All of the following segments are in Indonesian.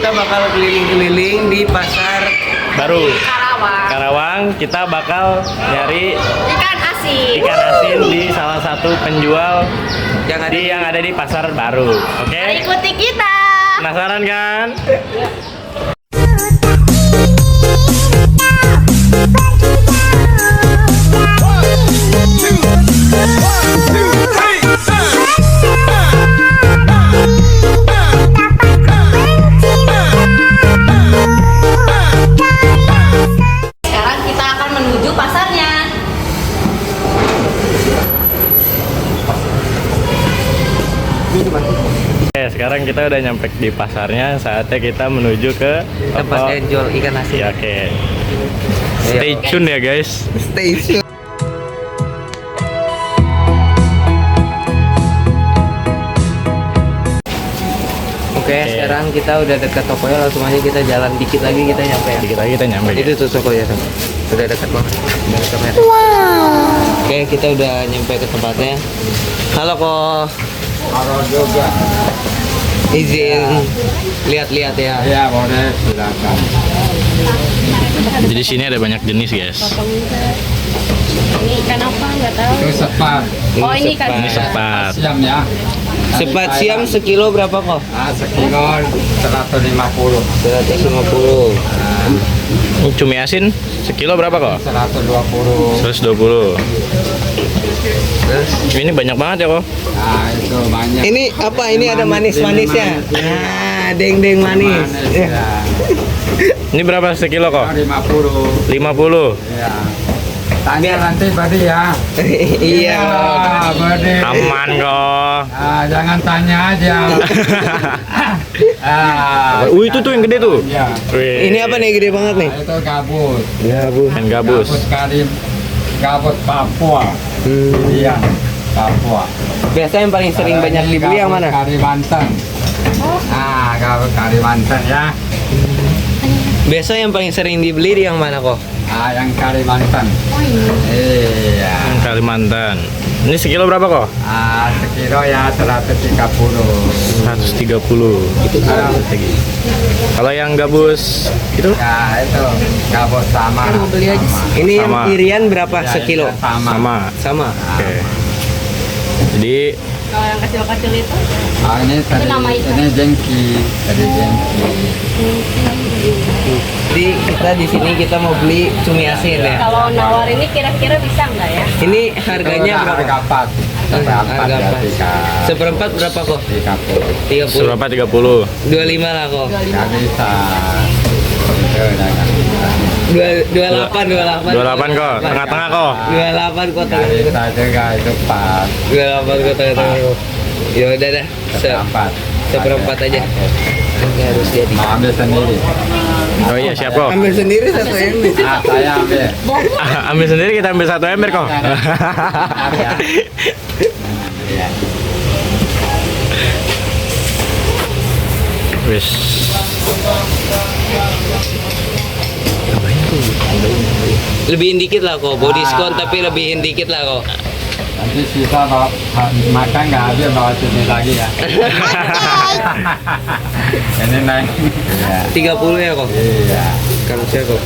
kita bakal keliling-keliling di pasar baru Karawang. Karawang. Kita bakal nyari Ikan asin. ikan asin di salah satu penjual yang ada di pasar baru. Oke? Ikuti kita. Penasaran kan? Sekarang kita akan menuju pasarnya. Oke, sekarang kita udah nyampe di pasarnya. Saatnya kita menuju ke tempat toko. yang jual ikan asin. Ya, oke. Stay tune ya guys. Stay tune. Oke, sekarang kita udah dekat tokonya, langsung aja kita jalan dikit lagi kita nyampe ya. Dikit lagi kita nyampe. Itu guys. tuh tokonya tuh. Udah dekat banget. Udah dekat banget. Oke, kita udah nyampe ke tempatnya. Halo kok. Halo juga. Izin lihat-lihat ya. Ya boleh, silakan. Jadi di sini ada banyak jenis guys. Ini ikan apa? Nggak tahu. Itu sepat. Oh, ini ikan Ini sepat. Siam ya. Sepat siam sekilo berapa kok? Sekilo 150. 150. Ini cumi asin sekilo berapa kok? 120. 120. Terus Ini banyak banget ya kok. Nah, itu banyak. ini apa? Ini ada manis-manisnya. Nah, deng-deng manis. Ya. Ini berapa sekilo kok? 50. 50. Ya. Tanya nanti Badi ya. Iya. Badi. Aman kok. Ah, jangan tanya aja. Itu tuh yang gede tuh. Ya. Wih. Ini apa nih gede banget nih? Nah, itu gabus. Ikan gabus. Gabus Papua. Hmm. Iya, Papua. Biasa yang paling sering banyak dibeli yang mana? Kalimantan. Gabus Kalimantan ya. Biasa yang paling sering dibeli di yang mana kok? Yang Kalimantan. Iya. Kalimantan. Ini sekilo berapa kok? Sekilo ya 130. 130. Kalau yang gabus itu Ya itu gabus sama. beli aja sih. Ini yang Sama. irian berapa Ya, sekilo? iya, sama. sama. Sama. Oke. Jadi Kalau yang kecil-kecil itu. Ini tadi nama ikan. ini jengki. Tadi jengki. Jadi kita di sini kita mau beli cumi asin ya. Kalau nawar ini kira-kira bisa nggak ya? Ini harganya Itu berapa? Harga 4. Seperempat Harga ya, apa? Seperempat berapa kok? 30. 30. berapa 30? 25 lah kok. Nggak bisa. Itu udah nggak bisa. 28 28 kok. Tengah-tengah kok. 28 kok Nggak bisa juga itu pas. 28 kok tengah-tengah kok. Ya udah dah. Seperempat. Seperempat aja. Ini harus jadi. Mau ambil sendiri. Oh iya siap kok. Ambil sendiri satu ember. Saya ambil. Ambil sendiri, kita ambil 1 ember kok. Ya. Wis. Lebihin dikit lah kok. Body diskon tapi lebihin dikit lah kok. Nanti sisa bawa, makan nggak habis bawa sini lagi ya. Ini naik. Iya. 30 ya kok. Iya. Kalau saya kok.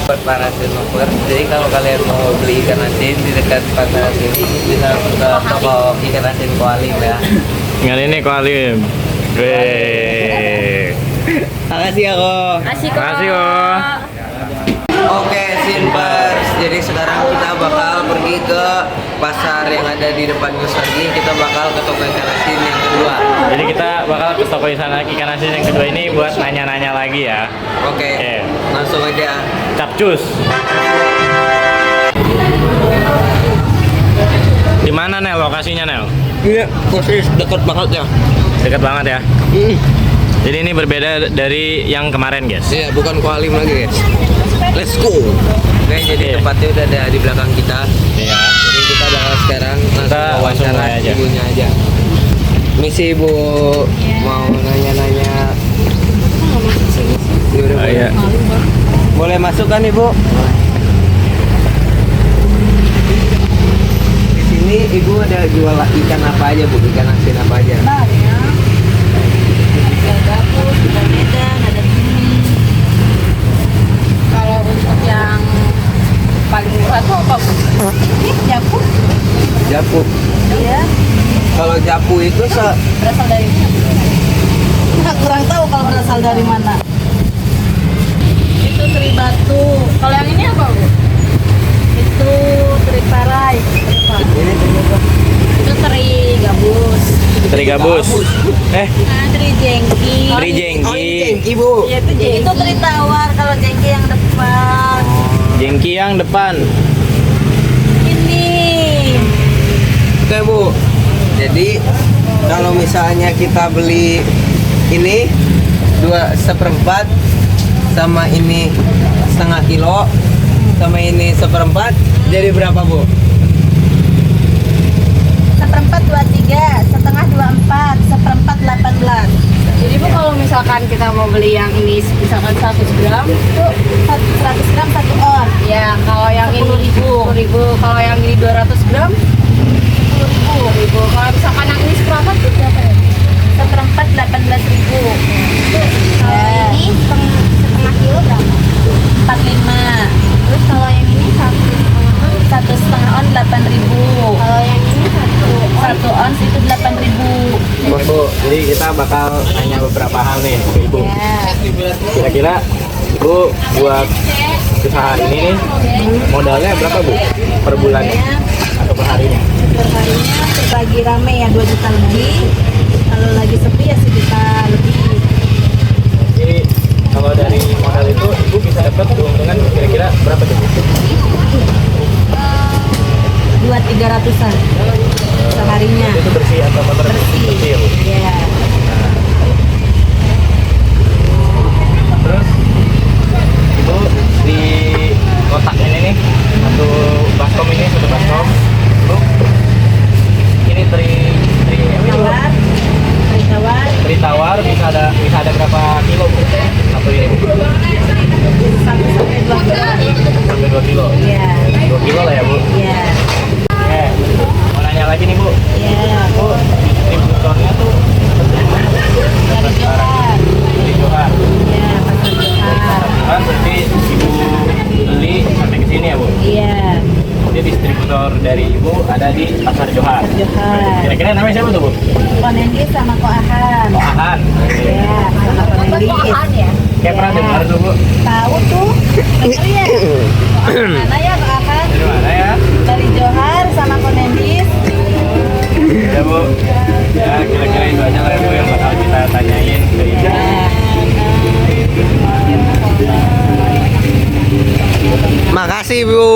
Buat para silver. Jadi kalau kalian mau beli ikan asin di dekat pasar sini bisa ke toko ikan asin Kualim ya. Yang ini kok Alim. Weh. Makasih ya kok. Asik kok. Makasih, kok. Oke, Sinpers. Jadi sekarang kita bakal pergi ke pasar yang ada di depan Gus lagi. Kita bakal ke toko ikan asin yang kedua. Jadi kita bakal ke toko ikan asin yang kedua ini buat nanya-nanya lagi ya. Oke, Oke. langsung aja. Capcus. Di mana Nel lokasinya Nel? Ini posisi deket banget ya. Dekat banget ya. Jadi ini berbeda dari yang kemarin guys. Iya, bukan Kualim lagi guys. Let's go. Oke, jadi tempatnya udah ada di belakang kita. Iya. Jadi kita bakal sekarang Kita langsung langsung wawancara mulai aja. ibunya aja. Misi ibu mau nanya-nanya. Yaudah, Oh, boleh. iya. Boleh masuk kan ibu? Di sini ibu ada jual ikan apa aja bu? Ikan asin apa aja? Banyak. Ikan gabus, ikan paling murah tuh apa, Bu? Ini japu. Japu. Iya. Kalau japu itu Berasal dari mana? Nggak, kurang tahu kalau berasal dari mana. Itu teri batu. Kalau yang ini apa, Bu? Itu teri parai. ini ternyata Itu teri gabus. Teri gabus. Nah, teri jengki. Teri jengki. Ibu. Iya, itu jengki. Itu teri tawar, kalau jengki yang depan. Jengki yang depan. Ini. Oke Bu. Jadi kalau misalnya kita beli ini 2/4 sama ini setengah kilo sama ini 1/4 jadi berapa Bu? 1/4 23, setengah 24, 1/4 18. Jadi Bu, kalau misalkan kita mau beli yang ini misalkan 100 gram, Itu 100 gram 1 on. ya kalau yang ini 10.000, kalau yang ini 200 gram 10.000. Kalau misalkan yang ini seperempat tuh berapa ya? 1/4 18.000. Kalau ini setengah kilo berapa? 45. Terus kalau yang ini 1,5 on 8.000. kalau yang ini 1 ons itu 8.000. Bu, jadi kita bakal tanya beberapa hal nih ke Ibu. Kira-kira Ibu buat usaha ini nih modalnya berapa Bu? Per bulannya atau per harinya? Perharinya lagi rame ya 2 juta lebih. Kalau lagi sepi ya 1 juta lebih. Jadi kalau dari modal itu Ibu bisa dapat keuntungan kira-kira berapa tuh? 200-300an seharinya. Itu bersih atau kotor? Bersih. Ya, Bu. Ya. Terus Ibu di kotak ini nih satu baskom ini satu baskom. Bu, ini teri Tawar. Teri tawar. teri tawar bisa ada berapa kilo Bu? Satu ini Bu? 1 sampai 2 gram. Sampai 2 kilo. Iya. 2 kilo lah ya Bu. Iya. Mau nanya lagi nih Bu. Iya. Bu, distributornya tuh Dari Johar. dari Johar. Iya, pasar Johar. Kan berarti Ibu beli sampai ke sini ya Bu? Iya. Jadi distributor dari Ibu ada di Pasar Johar. Pasar Johar. Kira-kira namanya siapa tuh Bu? Konendis sama Koahan. Oh, Ahan. Iya, sama Konendis. ya? Kayak pernah dengar tuh Bu. Tahu tuh. Denger ya. Koahan mana ya Koahan? Dari mana ya? Dari Johar sama Konendis. Ya Bu. Ya kira-kira itu aja lah ya Bu yang bakal kita tanyain ke Ibu. Makasih Bu.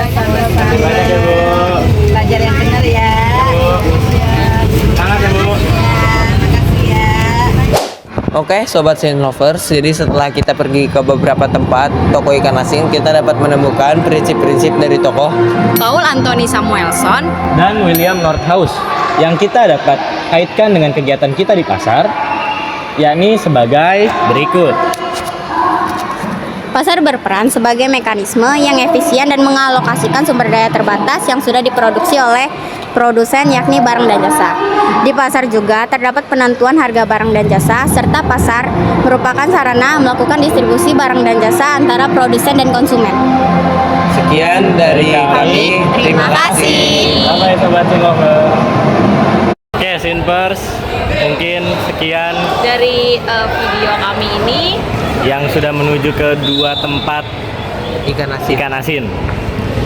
Sama-sama. Terima kasih banyak ya Bu. Belajar yang benar ya. Bu. Semangat ya Bu. Makasih ya. Oke Sobat Sin Lovers, jadi setelah kita pergi ke beberapa tempat toko ikan asin, kita dapat menemukan prinsip-prinsip dari tokoh Paul Anthony Samuelson. Dan William Nordhaus yang kita dapat kaitkan dengan kegiatan kita di pasar, yakni sebagai berikut. Pasar berperan sebagai mekanisme yang efisien dan mengalokasikan sumber daya terbatas yang sudah diproduksi oleh produsen yakni barang dan jasa. Di pasar juga terdapat penentuan harga barang dan jasa serta pasar merupakan sarana melakukan distribusi barang dan jasa antara produsen dan konsumen. Sekian dari kami. Terima kasih. Bye Sobat Sinlover. Oke Sinpers, mungkin sekian Dari video kami ini, yang sudah menuju ke 2 tempat Ikan asin. ikan asin.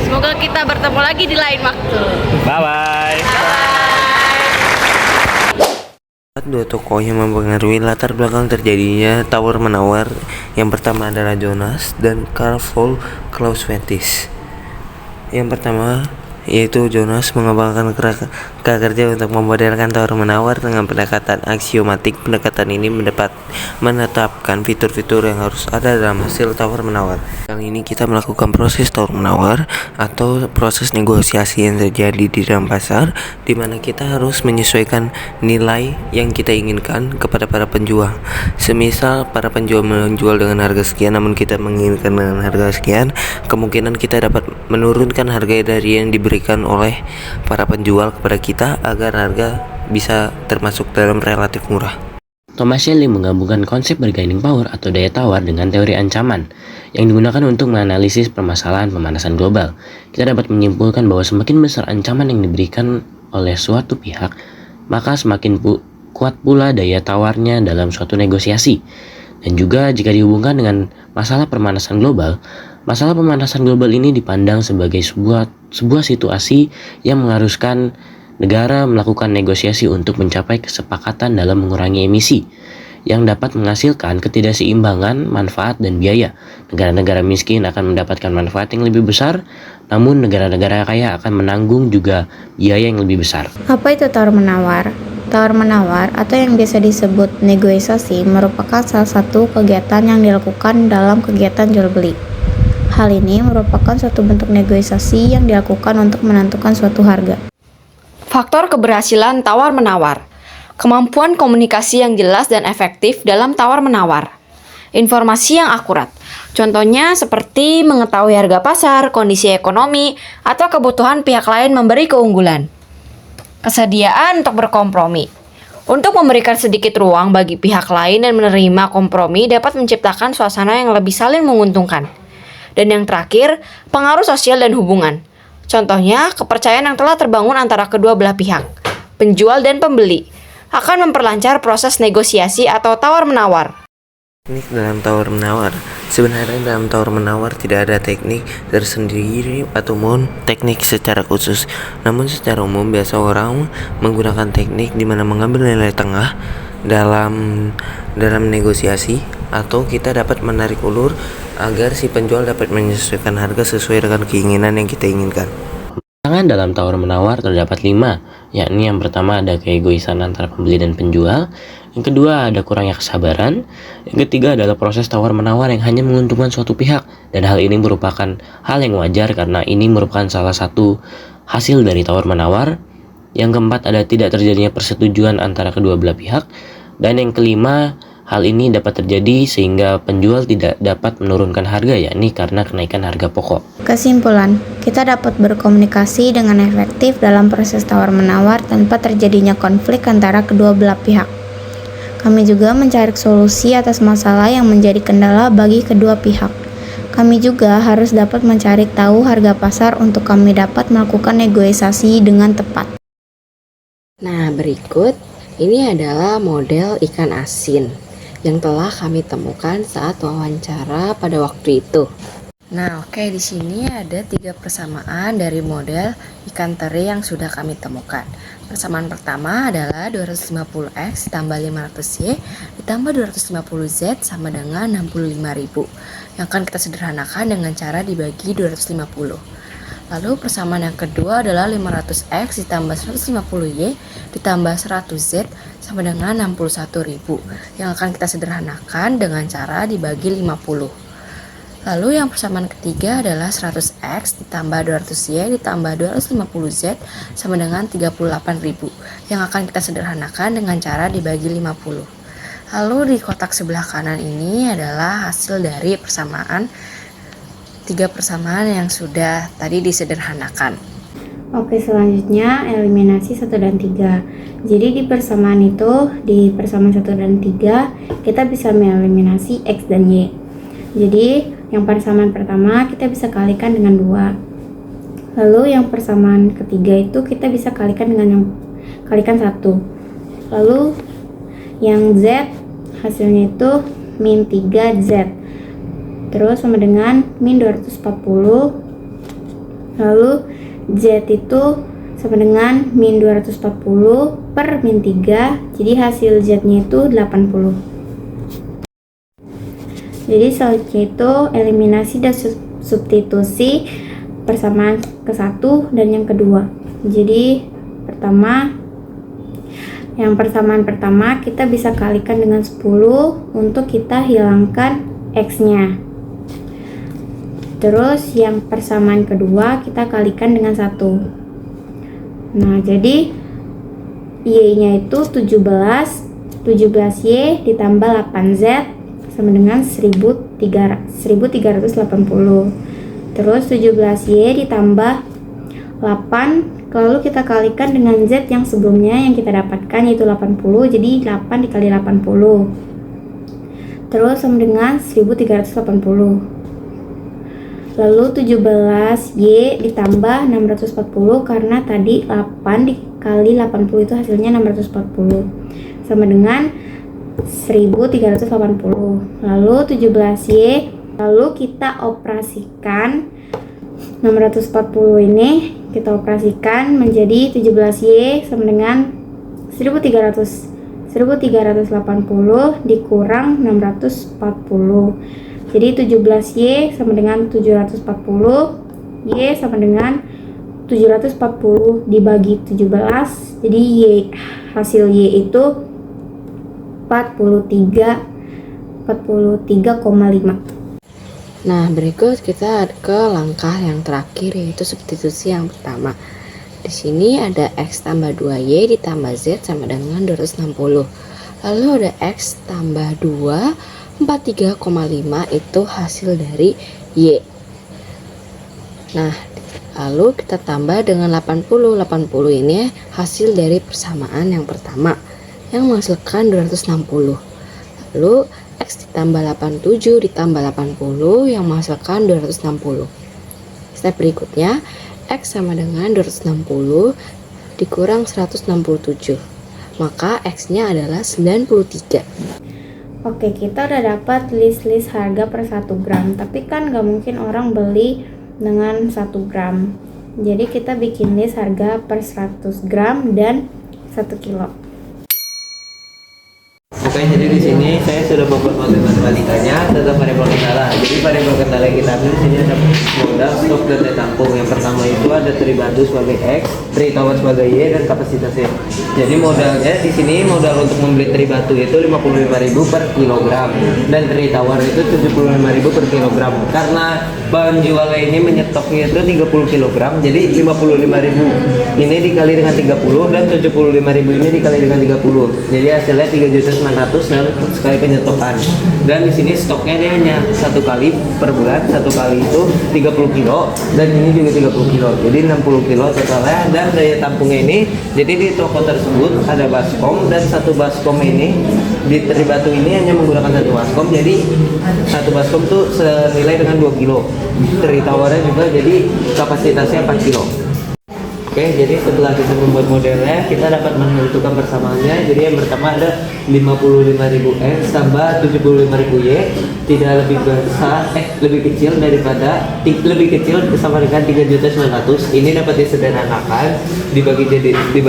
semoga kita bertemu lagi di lain waktu. Bye bye. Dua tokoh yang mempengaruhi latar belakang terjadinya tawar menawar. Yang pertama adalah Jonas dan Carl von Clausewitz. Yang pertama yaitu Jonas mengembangkan kerja untuk memodelkan tawar menawar dengan pendekatan aksiomatik. Pendekatan ini menetapkan fitur-fitur yang harus ada dalam hasil tawar menawar. Kali ini kita melakukan proses tawar menawar atau proses negosiasi yang terjadi di dalam pasar, di mana kita harus menyesuaikan nilai yang kita inginkan kepada para penjual. Semisal para penjual menjual dengan harga sekian namun kita menginginkan dengan harga sekian, kemungkinan kita dapat menurunkan harga dari yang diberikan oleh para penjual kepada kita agar harga bisa termasuk dalam relatif murah. Thomas Shelly menggabungkan konsep bargaining power atau daya tawar dengan teori ancaman yang digunakan untuk menganalisis permasalahan pemanasan global. Kita dapat menyimpulkan bahwa semakin besar ancaman yang diberikan oleh suatu pihak, maka semakin kuat pula daya tawarnya dalam suatu negosiasi. Dan juga jika dihubungkan dengan masalah pemanasan global, masalah pemanasan global ini dipandang sebagai sebuah situasi yang mengharuskan negara melakukan negosiasi untuk mencapai kesepakatan dalam mengurangi emisi yang dapat menghasilkan ketidakseimbangan manfaat dan biaya. Negara-negara miskin akan mendapatkan manfaat yang lebih besar, namun negara-negara kaya akan menanggung juga biaya yang lebih besar. Apa itu tawar-menawar? Tawar-menawar atau yang biasa disebut negosiasi merupakan salah satu kegiatan yang dilakukan dalam kegiatan jual-beli. Hal ini merupakan suatu bentuk negosiasi yang dilakukan untuk menentukan suatu harga. Faktor keberhasilan tawar-menawar. Kemampuan komunikasi yang jelas dan efektif dalam tawar-menawar. Informasi yang akurat. Contohnya seperti mengetahui harga pasar, kondisi ekonomi, atau kebutuhan pihak lain memberi keunggulan. Kesediaan untuk berkompromi. Untuk memberikan sedikit ruang bagi pihak lain dan menerima kompromi dapat menciptakan suasana yang lebih saling menguntungkan. Dan yang terakhir, pengaruh sosial dan hubungan. Contohnya, kepercayaan yang telah terbangun antara kedua belah pihak, penjual dan pembeli, akan memperlancar proses negosiasi atau tawar-menawar. Teknik dalam tawar-menawar. Sebenarnya dalam tawar-menawar tidak ada teknik tersendiri ataupun teknik secara khusus. Namun secara umum biasa orang menggunakan teknik di mana mengambil nilai tengah dalam negosiasi, atau kita dapat menarik ulur agar si penjual dapat menyesuaikan harga sesuai dengan keinginan yang kita inginkan. Tantangan dalam tawar-menawar terdapat 5, yakni yang pertama ada keegoisan antara pembeli dan penjual, yang kedua ada kurangnya kesabaran, yang ketiga adalah proses tawar-menawar yang hanya menguntungkan suatu pihak, dan hal ini merupakan hal yang wajar karena ini merupakan salah satu hasil dari tawar-menawar. Yang keempat ada tidak terjadinya persetujuan antara kedua belah pihak, dan yang kelima hal ini dapat terjadi sehingga penjual tidak dapat menurunkan harga, yakni karena kenaikan harga pokok. Kesimpulan, kita dapat berkomunikasi dengan efektif dalam proses tawar-menawar tanpa terjadinya konflik antara kedua belah pihak. Kami juga mencari solusi atas masalah yang menjadi kendala bagi kedua pihak. Kami juga harus dapat mencari tahu harga pasar untuk kami dapat melakukan negosiasi dengan tepat. Nah, berikut ini adalah model ikan asin yang telah kami temukan saat wawancara pada waktu itu. Nah, oke, di sini ada 3 persamaan dari model ikan teri yang sudah kami temukan. Persamaan pertama adalah 250X ditambah 500Y ditambah 250Z sama dengan 65.000, yang akan kita sederhanakan dengan cara dibagi 250. Lalu persamaan yang kedua adalah 500X ditambah 150Y ditambah 100Z sama dengan 61.000, yang akan kita sederhanakan dengan cara dibagi 50. Lalu yang persamaan ketiga adalah 100X ditambah 200Y ditambah 250Z sama dengan 38.000, yang akan kita sederhanakan dengan cara dibagi 50. Lalu di kotak sebelah kanan ini adalah hasil dari persamaan 3 persamaan yang sudah tadi disederhanakan. Oke, selanjutnya eliminasi 1 dan 3. Jadi di persamaan 1 dan 3 kita bisa mengeliminasi X dan Y. Jadi yang persamaan pertama kita bisa kalikan dengan 2. Lalu yang persamaan ketiga itu kita bisa kalikan dengan yang kalikan 1. Lalu yang Z hasilnya itu min 3Z. Terus sama dengan min 240. Lalu Z itu sama dengan min 240 per min 3. Jadi hasil Z-nya itu 80. Jadi selanjutnya itu eliminasi dan substitusi persamaan ke-1 dan yang kedua. Jadi yang persamaan pertama kita bisa kalikan dengan 10 untuk kita hilangkan X-nya. Terus yang persamaan kedua kita kalikan dengan 1. Nah, jadi Y-nya itu 17Y ditambah 8Z sama dengan 1380. Terus 17Y ditambah 8 lalu kita kalikan dengan Z yang sebelumnya yang kita dapatkan yaitu 80, jadi 8 dikali 80 terus sama dengan 1380. Lalu 17Y ditambah 640 karena tadi 8 dikali 80 itu hasilnya 640 sama dengan 1380. Lalu 17Y, lalu kita operasikan 640 ini kita operasikan menjadi 17Y sama dengan 1380 dikurang 640. Jadi 17Y sama dengan 740, Y sama dengan 740 dibagi 17. Jadi hasil Y itu 43,5. Nah, berikut kita ke langkah yang terakhir yaitu substitusi yang pertama. Di sini ada X tambah 2Y ditambah Z sama dengan 260. Lalu ada X tambah 2, 43,5 itu hasil dari Y. Nah, lalu kita tambah dengan 80. 80 ini hasil dari persamaan yang pertama yang menghasilkan 260. Lalu X ditambah 87 ditambah 80 yang menghasilkan 260. Step berikutnya, X sama dengan 260 dikurang 167. Maka X-nya adalah 93. Oke, kita udah dapat list harga per 1 gram. Tapi kan gak mungkin orang beli dengan 1 gram. Jadi kita bikin list harga per 100 gram dan 1 kilo. Oke, jadi di sini saya sudah membuat model matematikanya tentang variabel kendala. Jadi variabel kendala yang kita ambil di sini ada modal, stok, dan daya tampung. Yang pertama itu ada teribatu sebagai X, tritawar sebagai Y, dan kapasitasnya. Jadi modalnya di sini modal untuk membeli teribatu itu 55.000 per kilogram dan tritawar itu 75.000 per kilogram. Karena bahan jualnya ini menyetoknya itu 30 kilogram, jadi 55.000 ini dikali dengan 30 dan 75.000 ini dikali dengan 30. Jadi hasilnya 3.900.000 dalam sekali penyetokan. Dan di sini stoknya dia hanya 1 kali per bulan, 1 kali itu 30 kilo dan ini juga 30 kilo. Jadi 60 kilo totalnya. Dan daya tampungnya ini, jadi di toko tersebut ada baskom dan 1 baskom ini di teribatu ini hanya menggunakan 1 baskom. Jadi 1 baskom tuh senilai dengan 2 kilo. Teritawarnya juga jadi kapasitasnya 4 kilo. Oke, jadi setelah kita membuat modelnya, kita dapat menentukan persamaannya. Jadi yang pertama ada 55.000 X tambah 75.000 Y tidak lebih besar, lebih kecil daripada lebih kecil sama dengan 3.900.000. Ini dapat disederhanakan dibagi 5.000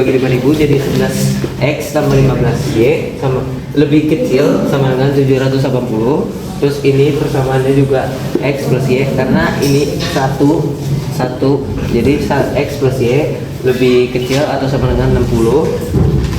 jadi 11 X tambah 15 Y sama lebih kecil sama dengan 780. Terus ini persamaannya juga X plus Y karena ini satu jadi X plus Y lebih kecil atau sama dengan 60.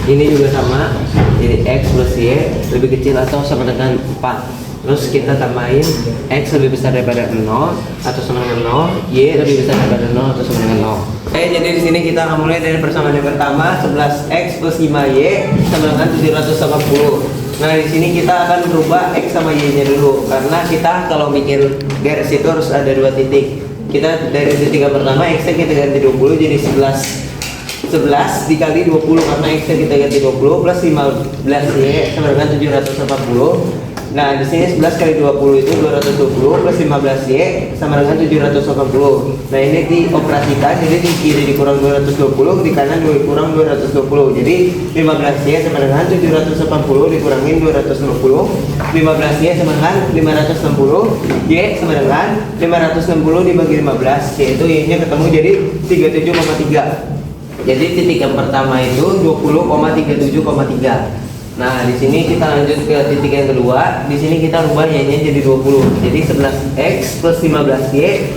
Ini juga sama, jadi X plus Y lebih kecil atau sama dengan 4. Terus kita tambahin X lebih besar daripada 0 atau sama dengan 0, Y lebih besar daripada 0 atau sama dengan 0. Oke, jadi di sini kita akan mulai dari persamaan yang pertama, 11X plus 5Y sama dengan 780. Nah, di sini kita akan berubah X sama Y-nya dulu karena kita kalau bikin garis itu harus ada 2 titik. Kita dari titik yang pertama X-nya kita ganti 20 jadi 11 dikali 20 karena X-nya kita ganti 20 plus 15Y sama dengan 780. Nah, di sini 11 kali 20 itu 220 plus 15Y sama dengan 780. Nah, ini dioperasikan jadi di kiri dikurang 220, di kanan dikurang 220. Jadi 15Y sama dengan 780 dikurangin 260. 15Y sama dengan 560, Y sama dengan 560 dibagi 15, yaitu Y-nya ketemu jadi 37,3. Jadi titik yang pertama itu 20,37,3. Nah, di sini kita lanjut ke titik yang kedua. Di sini kita rubah Y-nya jadi 20. Jadi 11X plus 15Y.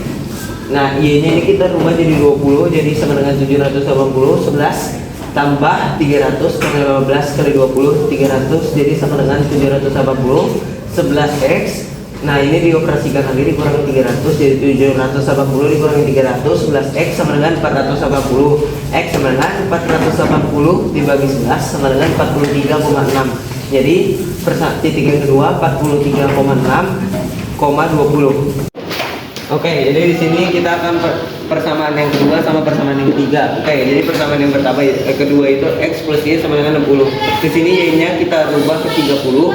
Nah, Y-nya ini kita rubah jadi 20, jadi sama dengan 780. 11 tambah 300 kali 15 kali 20, 300 jadi sama dengan 780. 11X. Nah, ini dioperasikan lagi dikurangi 300 jadi 780 dikurangi 300. 11X sama dengan 480. X sama dengan 480 dibagi 11 sama dengan 43,6. Jadi titik yang kedua 43,6,20. Oke, jadi di sini kita akan persamaan yang kedua sama persamaan yang ketiga. Oke, jadi persamaan yang pertama kedua itu X plus Y sama dengan 60. Di sini Y-nya kita rubah ke 30.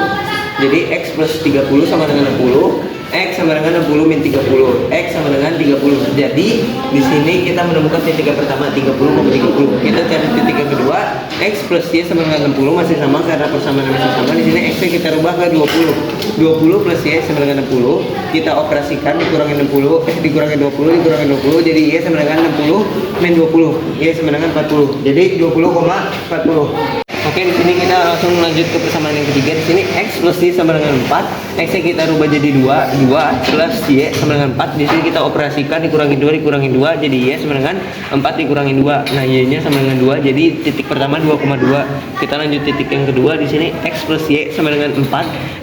Jadi X plus 30 sama dengan 60. X sama dengan 60 min 30. X sama dengan 30. Jadi di sini kita menemukan titik yang pertama 30 sama 30. Kita cari titik yang kedua X plus Y sama dengan 60 masih sama karena persamaan masih sama. Di sini X nya kita rubah ke 20. 20 plus Y sama dengan 60. Kita operasikan dikurangi 60, dikurangi 20, dikurangi 20. Jadi Y sama dengan 60 min 20. Y sama dengan 40. Jadi 20,40. Oke, di sini kita langsung lanjut ke persamaan yang ketiga. Di sini X plus Y sama dengan 4. X-nya kita rubah jadi 2 plus Y sama dengan 4. Di sini kita operasikan dikurangi 2 dikurangi 2 jadi Y sama dengan 4 dikurangi 2. Nah, Y-nya sama dengan 2. Jadi titik pertama 2,2. Kita lanjut titik yang kedua. Di sini X plus Y sama dengan 4.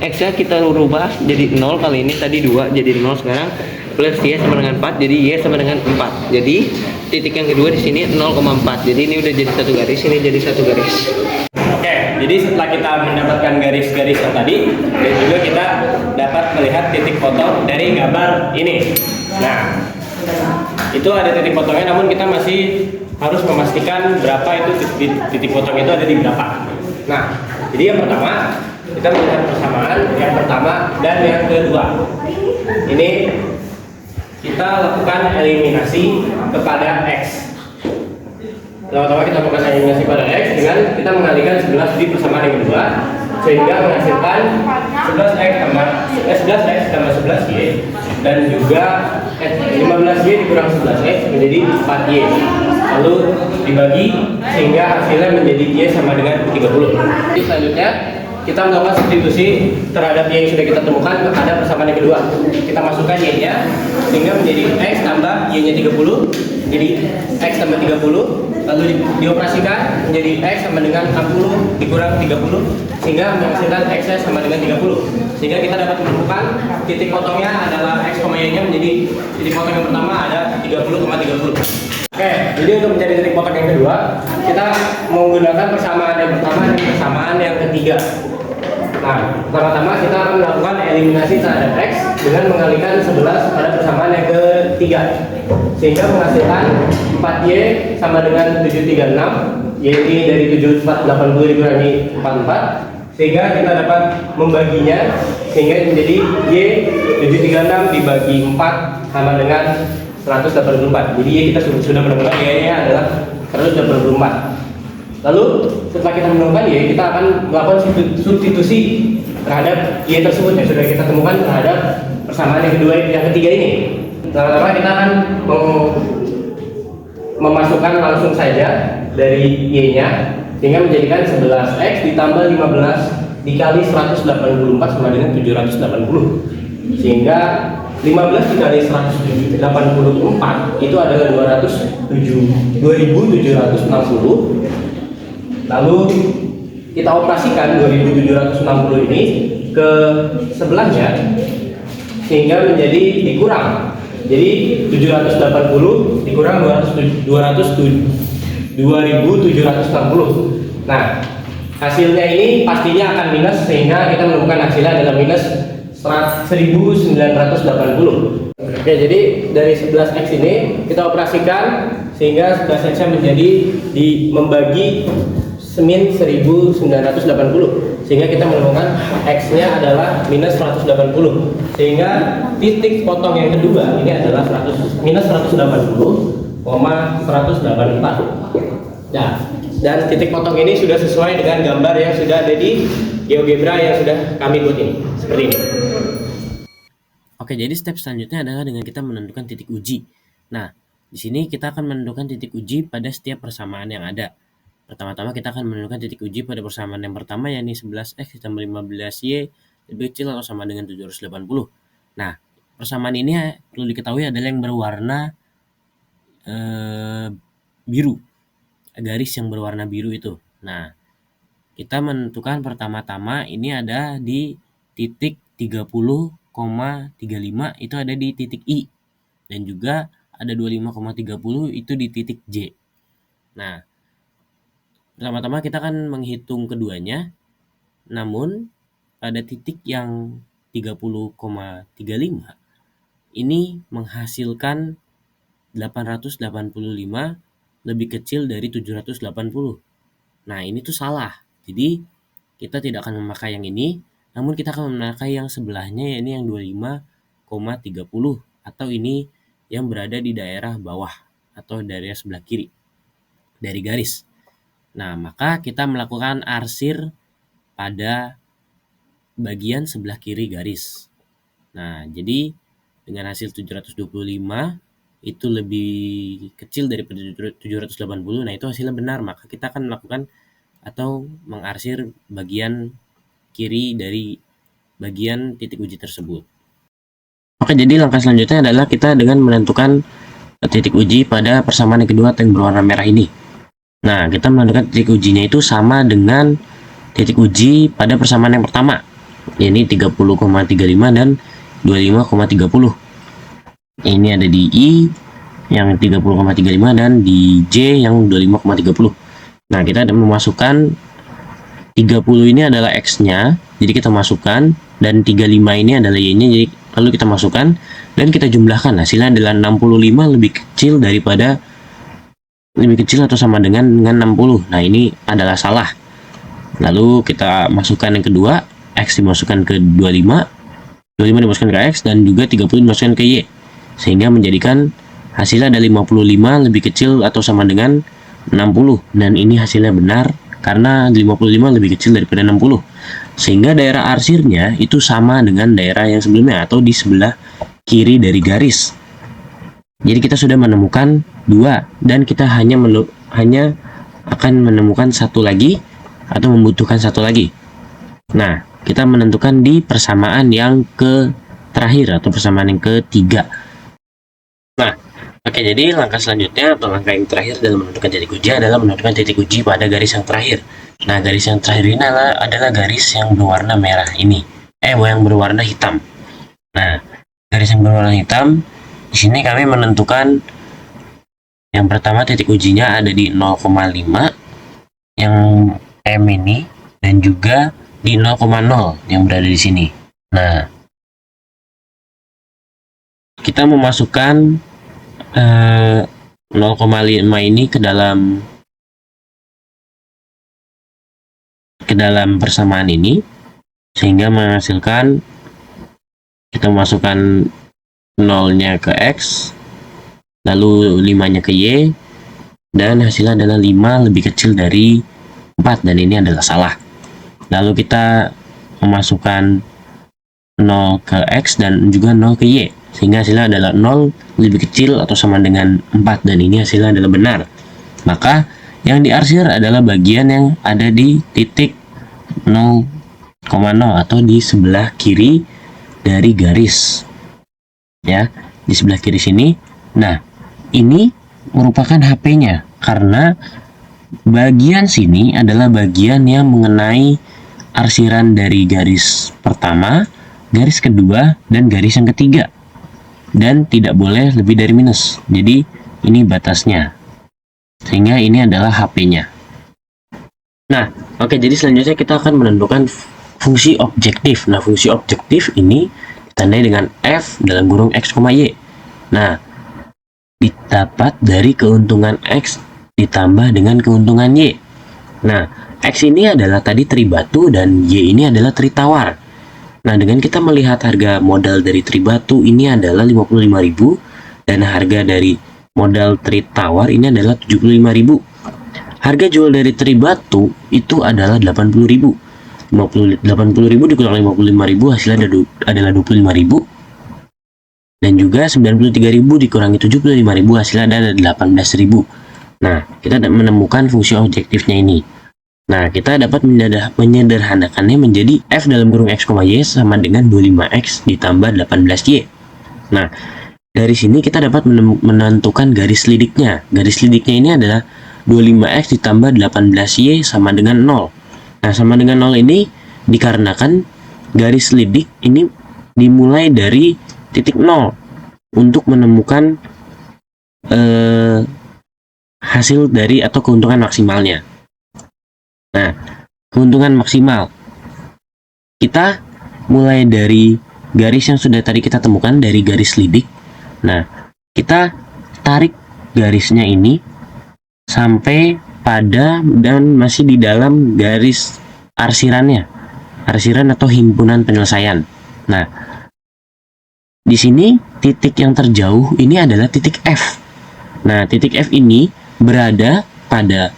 X-nya kita rubah jadi 0, kali ini tadi 2 jadi 0 sekarang, plus Y sama dengan 4 jadi Y sama dengan 4. Jadi titik yang kedua di sini 0,4. Jadi ini udah jadi satu garis, ini jadi satu garis. Oke, jadi setelah kita mendapatkan garis-garis yang tadi, dan juga kita dapat melihat titik potong dari gambar ini. Nah, itu ada titik potongnya, namun kita masih harus memastikan berapa itu titik potong itu ada di berapa. Nah, jadi yang pertama kita melihat persamaan yang pertama dan yang kedua. Ini kita lakukan eliminasi kepada X. Pertama kita lakukan eliminasi pada X dengan kita mengalihkan 11 di persamaan yang kedua, sehingga menghasilkan 11X tambah 11X tambah 11Y dan juga 15Y dikurang 11X menjadi 4Y, lalu dibagi sehingga hasilnya menjadi Y sama dengan 30. Jadi selanjutnya kita melakukan substitusi terhadap Y yang sudah kita temukan kepada persamaan yang kedua. Kita masukkan Y-nya sehingga menjadi X tambah Y-nya 30, jadi X tambah 30, lalu dioperasikan menjadi X sama dengan 60 dikurang 30 sehingga menghasilkan X-nya sama dengan 30. Sehingga kita dapat menemukan titik potongnya adalah X, Y-nya menjadi titik potong yang pertama ada 30,30. Oke, jadi untuk mencari titik potong yang kedua, kita menggunakan persamaan yang pertama dan persamaan yang ketiga. Nah, pertama-tama kita akan melakukan eliminasi terhadap X dengan mengalihkan 11 pada persamaan yang ketiga, sehingga menghasilkan 4Y sama dengan 736, yaitu dari 7480 dikurangi 44, sehingga kita dapat membaginya sehingga menjadi Y 736 dibagi 4 sama dengan 184. Jadi Y kita sudah menemukan Y-nya adalah 184. Lalu setelah kita menemukan Y, kita akan melakukan substitusi terhadap Y tersebut yang sudah kita temukan terhadap persamaan yang kedua, yang ketiga ini. Pertama kita akan memasukkan langsung saja dari Y-nya sehingga menjadikan 11X ditambah 15 dikali 184 sama dengan 780, sehingga 15 dikali 184 itu adalah 2760. Lalu kita operasikan 2760 ini ke sebelahnya sehingga menjadi dikurang. Jadi 780 dikurang 2760. Nah, hasilnya ini pastinya akan minus sehingga kita menemukan hasilnya adalah minus 1980. Oke, jadi dari 11X ini kita operasikan sehingga 11X-nya menjadi membagi semin 1980, sehingga kita menemukan X-nya adalah minus 180, sehingga titik potong yang kedua ini adalah minus 180,184. Nah, dan titik potong ini sudah sesuai dengan gambar yang sudah ada di GeoGebra yang sudah kami buat ini, seperti ini. Oke, jadi step selanjutnya adalah dengan kita menentukan titik uji. Nah, di sini kita akan menentukan titik uji pada setiap persamaan yang ada. Pertama-tama kita akan menentukan titik uji pada persamaan yang pertama, yakni 11X ditambah 15Y lebih kecil atau sama dengan 780. Nah, persamaan ini perlu diketahui adalah yang berwarna biru, garis yang berwarna biru itu. Nah, kita menentukan pertama-tama ini ada di titik 30,35 itu ada di titik I, dan juga ada 25,30 itu di titik J. Nah, pertama-tama kita akan menghitung keduanya, namun pada titik yang 30,35 ini menghasilkan 885 lebih kecil dari 780. Nah, ini tuh salah. Jadi, kita tidak akan memakai yang ini, namun kita akan memakai yang sebelahnya, yakni yang 25,30, atau ini yang berada di daerah bawah atau daerah sebelah kiri dari garis. Nah, maka kita melakukan arsir pada bagian sebelah kiri garis. Nah, jadi dengan hasil 725 itu lebih kecil daripada 780. Nah, itu hasilnya benar, maka kita akan melakukan atau mengarsir bagian kiri dari bagian titik uji tersebut. Oke, jadi langkah selanjutnya adalah kita dengan menentukan titik uji pada persamaan yang kedua atau yang berwarna merah ini. Nah, kita menentukan titik ujinya itu sama dengan titik uji pada persamaan yang pertama, yakni 30,35 dan 25,30. Ini ada di I yang 30,35 dan di J yang 25,30. Nah, kita memasukkan 30 ini adalah X-nya, jadi kita masukkan, dan 35 ini adalah Y-nya, jadi lalu kita masukkan dan kita jumlahkan. Hasilnya adalah 65 lebih kecil atau sama dengan 60. Nah, ini adalah salah. Lalu kita masukkan yang kedua, X dimasukkan ke 25 dimasukkan ke X, dan juga 30 dimasukkan ke Y, sehingga menjadikan hasilnya ada 55 lebih kecil atau sama dengan 60. Dan ini hasilnya benar karena 55 lebih kecil daripada 60, sehingga daerah arsirnya itu sama dengan daerah yang sebelumnya atau di sebelah kiri dari garis. Jadi kita sudah menemukan 2, dan kita hanya akan menemukan satu lagi atau membutuhkan satu lagi. Nah, kita menentukan di persamaan yang terakhir atau persamaan yang ketiga. Nah, oke, jadi langkah selanjutnya atau langkah yang terakhir dalam menentukan titik uji adalah menentukan titik uji pada garis yang terakhir. Nah, garis yang terakhir ini adalah garis yang berwarna merah ini, yang berwarna hitam. Nah, garis yang berwarna hitam, di sini kami menentukan yang pertama titik ujinya ada di 0,5 yang M ini, dan juga di 0,0 yang berada di sini. Nah, kita memasukkan 0,5 ini ke dalam persamaan ini, sehingga menghasilkan kita memasukkan 0-nya ke X, lalu 5-nya ke Y, dan hasilnya adalah 5 lebih kecil dari 4, dan ini adalah salah. Lalu kita memasukkan 0 ke X dan juga 0 ke Y, sehingga hasilnya adalah 0 lebih kecil atau sama dengan 4, dan ini hasilnya adalah benar. Maka yang diarsir adalah bagian yang ada di titik 0,0 atau di sebelah kiri dari garis, ya, di sebelah kiri sini. Nah, ini merupakan HP-nya karena bagian sini adalah bagian yang mengenai arsiran dari garis pertama, garis kedua, dan garis yang ketiga, dan tidak boleh lebih dari minus. Jadi ini batasnya, sehingga ini adalah HP-nya. Nah, oke, jadi selanjutnya kita akan menentukan fungsi objektif. Nah, fungsi objektif ini ditandai dengan F dalam kurung X, Y. Nah, didapat dari keuntungan X ditambah dengan keuntungan Y. Nah, X ini adalah tadi tribatu dan Y ini adalah tritawar. Nah, dengan kita melihat harga modal dari tribatu ini adalah 55.000 dan harga dari modal tritawar ini adalah 75.000. Harga jual dari tribatu itu adalah 80.000. 80.000 dikurang 55.000 hasilnya adalah 25.000. Dan juga 93.000 dikurangi 75.000 hasilnya adalah 18.000. Nah, kita menemukan fungsi objektifnya ini. Nah, kita dapat menyederhanakannya menjadi F dalam kurung X, Y sama dengan 25X ditambah 18Y. Nah, dari sini kita dapat menentukan garis lidiknya. Garis lidiknya ini adalah 25X ditambah 18Y sama dengan 0. Nah, sama dengan 0 ini dikarenakan garis lidik ini dimulai dari titik 0 untuk menemukan hasil dari atau keuntungan maksimalnya. Nah, keuntungan maksimal kita mulai dari garis yang sudah tadi kita temukan dari garis lidik. Nah, kita tarik garisnya ini sampai pada dan masih di dalam garis arsirannya, arsiran atau himpunan penyelesaian. Nah, di sini titik yang terjauh ini adalah titik F. Nah, titik F ini berada pada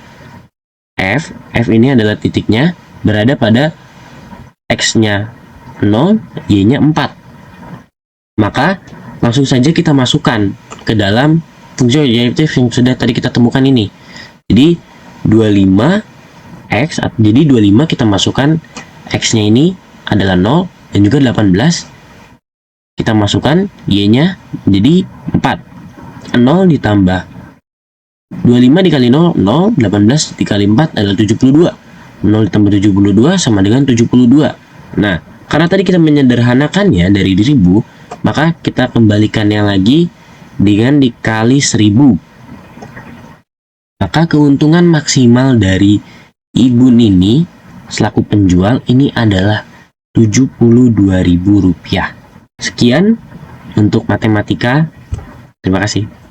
F ini adalah titiknya berada pada X-nya 0, Y-nya 4. Maka langsung saja kita masukkan ke dalam fungsi objektif yang sudah tadi kita temukan ini. Jadi 25X, jadi 25 kita masukkan X-nya ini adalah 0 dan juga 18. Kita masukkan Y-nya jadi 4. 0 ditambah 25 dikali 0, 0, 18 dikali 4 adalah 72. 0 ditambah 72 sama dengan 72. Nah, karena tadi kita menyederhanakannya dari 1000, maka kita kembalikannya lagi dengan dikali 1000. Maka keuntungan maksimal dari Ibu Nini selaku penjual ini adalah Rp72.000. Sekian untuk matematika. Terima kasih.